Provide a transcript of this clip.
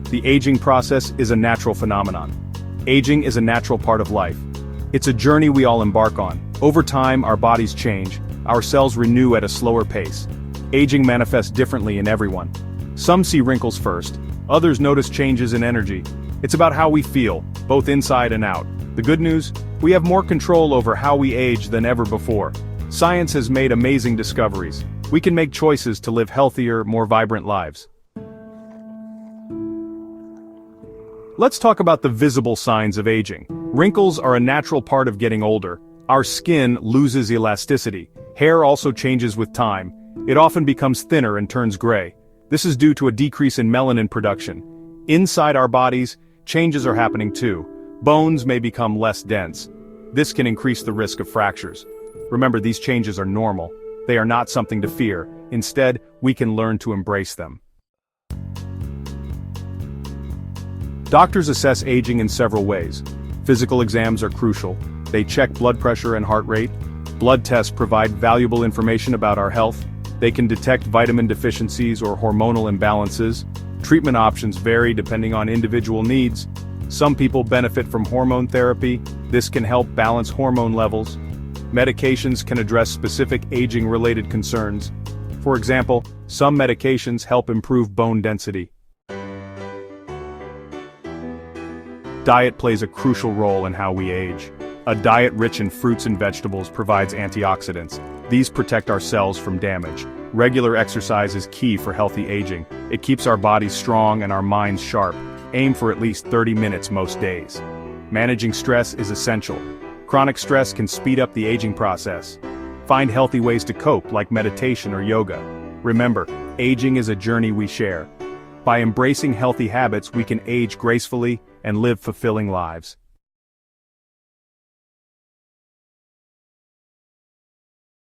The aging process is a natural phenomenon. Aging is a natural part of life. It's a journey we all embark on. Over time, our bodies change, our cells renew at a slower pace. Aging manifests differently in everyone. Some see wrinkles first, others notice changes in energy. It's about how we feel, both inside and out. The good news? We have more control over how we age than ever before. Science has made amazing discoveries. We can make choices to live healthier, more vibrant lives. Let's talk about the visible signs of aging. Wrinkles are a natural part of getting older. Our skin loses elasticity. Hair also changes with time. It often becomes thinner and turns gray. This is due to a decrease in melanin production. Inside our bodies, changes are happening too. Bones may become less dense. This can increase the risk of fractures. Remember, these changes are normal. They are not something to fear. Instead, we can learn to embrace them. Doctors assess aging in several ways. Physical exams are crucial. They check blood pressure and heart rate. Blood tests provide valuable information about our health. They can detect vitamin deficiencies or hormonal imbalances. Treatment options vary depending on individual needs. Some people benefit from hormone therapy. This can help balance hormone levels. Medications can address specific aging-related concerns. For example, some medications help improve bone density. Diet plays a crucial role in how we age. A diet rich in fruits and vegetables provides antioxidants. These protect our cells from damage. Regular exercise is key for healthy aging. It keeps our bodies strong and our minds sharp. Aim for at least 30 minutes most days. Managing stress is essential. Chronic stress can speed up the aging process. Find healthy ways to cope, like meditation or yoga. Remember, aging is a journey we share. By embracing healthy habits, we can age gracefully and live fulfilling lives.